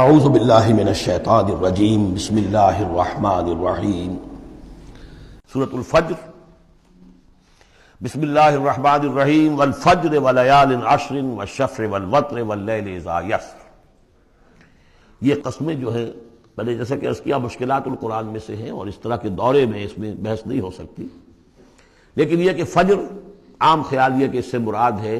اعوذ باللہ من الشیطان الرجیم بسم اللہ الرحمن الرحیم سورة الفجر بسم اللہ الرحمن الرحیم والفجر ولیال عشر والشفع والوتر واللیل اذا یسر. یہ قسمیں جو ہیں پہلے جیسا کہ عرض کیا مشکلات القرآن میں سے ہیں اور اس طرح کے دورے میں اس میں بحث نہیں ہو سکتی، لیکن یہ کہ فجر عام خیال یہ کہ اس سے مراد ہے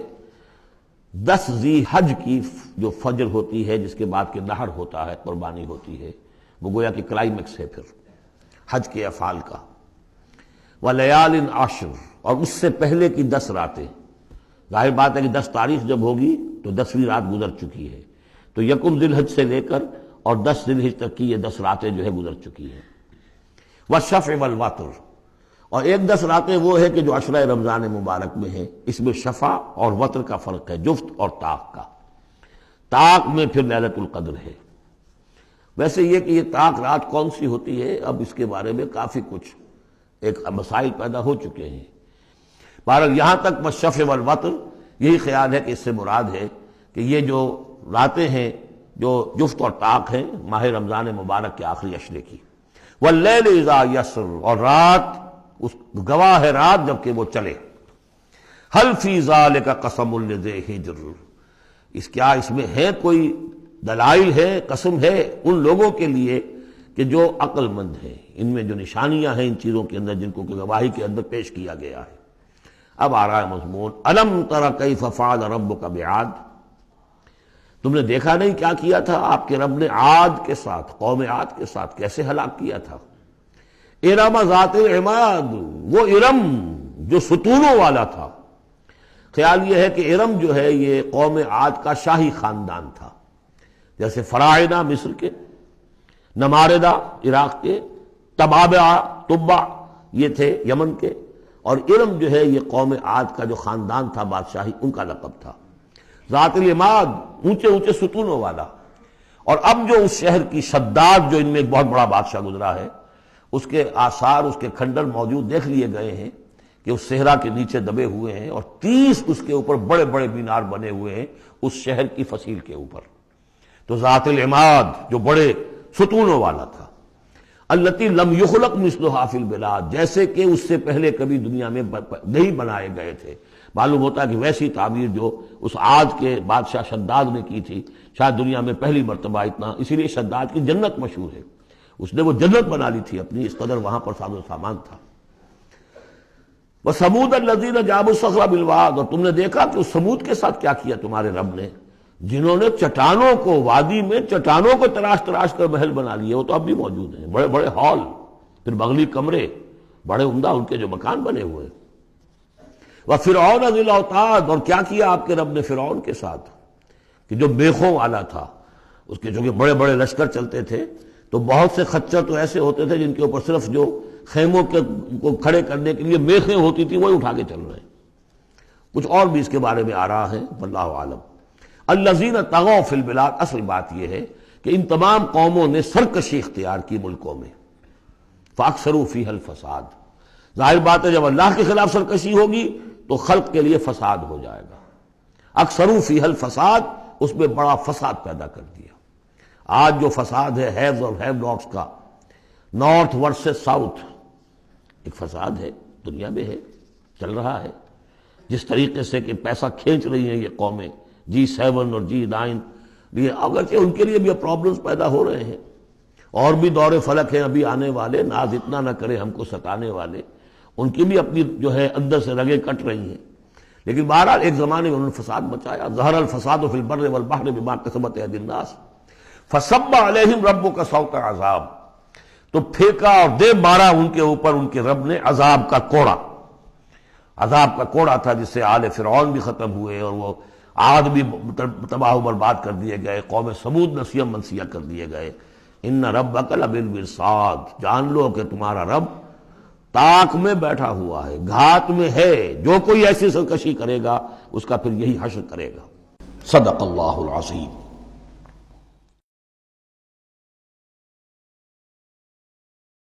10 ذی حج کی جو فجر ہوتی ہے جس کے بعد کہ نہر ہوتا ہے، قربانی ہوتی ہے، وہ گویا کہ کلائمیکس ہے پھر حج کے افعال کا. ولیال عشر، اور اس سے پہلے کی 10 راتیں. ظاہر بات ہے کہ 10 تاریخ جب ہوگی تو 10ویں رات گزر چکی ہے، تو یکم ذی الحج سے لے کر اور 10 ذی الحج تک کی یہ 10 راتیں جو ہے گزر چکی ہیں. والشفع والوتر، اور ایک 10 راتیں وہ ہے کہ جو عشرہ رمضان مبارک میں ہے، اس میں شفع اور وتر کا فرق ہے، جفت اور طاق کا. طاق میں پھر لیلۃ القدر ہے. ویسے یہ کہ یہ طاق رات کون سی ہوتی ہے، اب اس کے بارے میں کافی کچھ ایک مسائل پیدا ہو چکے ہیں. بہرحال یہاں تک والشفع والوتر یہی خیال ہے کہ اس سے مراد ہے کہ یہ جو راتیں ہیں جو جفت اور طاق ہیں ماہ رمضان مبارک کے آخری عشرے کی. واللیل اذا یسر، اور رات اس گواہ ہے رات جب کہ وہ چلے. حل فی ذالک قسم لذی حجر، اس میں ہے کوئی دلائل ہے، قسم ہے ان لوگوں کے لیے کہ جو عقل مند ہیں، ان میں جو نشانیاں ہیں ان چیزوں کے اندر جن کو کہ گواہی کے اندر پیش کیا گیا ہے. اب آ رہا ہے مضمون. الم تر کیف فعل ربک بعاد، تم نے دیکھا نہیں کیا کیا تھا آپ کے رب نے عاد کے ساتھ، قوم عاد کے ساتھ کیسے ہلاک کیا تھا. ارم ذات العماد، وہ ارم جو ستونوں والا تھا. خیال یہ ہے کہ ارم جو ہے یہ قوم عاد کا شاہی خاندان تھا، جیسے فراعنہ مصر کے، نماردہ عراق کے، تبع یہ تھے یمن کے، اور ارم جو ہے یہ قوم عاد کا جو خاندان تھا بادشاہی، ان کا لقب تھا. ذات العماد، اونچے اونچے ستونوں والا. اور اب جو اس شہر کی شداد، جو ان میں ایک بہت بڑا بادشاہ گزرا ہے، اس کے آثار، اس کے کھنڈر موجود دیکھ لیے گئے ہیں کہ اس صحرا کے نیچے دبے ہوئے ہیں، اور 30 اس کے اوپر بڑے بڑے مینار بنے ہوئے ہیں اس شہر کی فصیل کے اوپر. تو ذات العماد جو بڑے ستونوں والا تھا. التی لم یخلق مثلھا فی البلاد، جیسے کہ اس سے پہلے کبھی دنیا میں نہیں بنائے گئے تھے. معلوم ہوتا ہے کہ ویسی تعبیر جو اس عاد کے بادشاہ شداد نے کی تھی شاید دنیا میں پہلی مرتبہ اتنا، اسی لیے شداد کی جنت مشہور ہے، اس نے وہ جنت بنا لی تھی اپنی، اس قدر وہاں پر ساز و سامان تھا. وَثَمُودَ الَّذِينَ جَابُوا الصَّخْرَ بِالْوَادِ، اور تم نے دیکھا کہ اس سمود کے ساتھ کیا کیا تمہارے رب نے، جنہوں نے چٹانوں کو، وادی میں چٹانوں کو تراش تراش کر محل بنا لیے. وہ تو اب بھی موجود ہیں، بڑے بڑے ہال، پھر بغلی کمرے، بڑے عمدہ ان کے جو مکان بنے ہوئے. وَفِرْعَوْنَ ذِي الْأَوْتَادِ، اور کیا کیا آپ کے رب نے فرعون کے ساتھ کہ جو میخوں والا تھا، اس کے جو کہ بڑے بڑے لشکر چلتے تھے، تو بہت سے خچر تو ایسے ہوتے تھے جن کے اوپر صرف جو خیموں کو کھڑے کرنے کے لیے میخیں ہوتی تھی وہی اٹھا کے چل رہے ہیں. کچھ اور بھی اس کے بارے میں آ رہا ہے، واللہ عالم. الذین طغوا فی البلاد، اصل بات یہ ہے کہ ان تمام قوموں نے سرکشی اختیار کی ملکوں میں. فاکثروا فیہا الفساد، ظاہر بات ہے جب اللہ کے خلاف سرکشی ہوگی تو خلق کے لیے فساد ہو جائے گا. اکثروا فیہا الفساد، اس میں بڑا فساد پیدا کر دیا. آج جو فساد ہے ہیوز اور ہیو ناٹس کا، نارتھ ورسز ساؤتھ، ایک فساد ہے دنیا میں، ہے چل رہا ہے. جس طریقے سے کہ پیسہ کھینچ رہی ہیں یہ قومیں، G7 اور G9، یہ اگرچہ ان کے لیے بھی پرابلمز پیدا ہو رہے ہیں، اور بھی دور فلک ہیں ابھی آنے والے، ناز اتنا نہ کرے ہم کو ستانے والے، ان کی بھی اپنی جو ہے اندر سے رگیں کٹ رہی ہیں. لیکن بہرحال ایک زمانے میں انہوں نے فساد مچایا. ظہر الفساد فی البر والبحر بما کسبت ایدی الناس فصب علیہم ربک صوت عذاب، تو پھینکا اور دے مارا ان کے اوپر ان کے رب نے عذاب کا کوڑا. عذاب کا کوڑا تھا جس سے آل فرعون بھی ختم ہوئے، اور وہ عاد بھی تباہ و برباد کر دیے گئے، قوم ثمود نسیہ منسیہ کر دیے گئے. ان ربک لبالمرصاد، جان لو کہ تمہارا رب طاق میں بیٹھا ہوا ہے، گھات میں ہے. جو کوئی ایسی سرکشی کرے گا اس کا پھر یہی حشر کرے گا. صدق اللہ العظیم.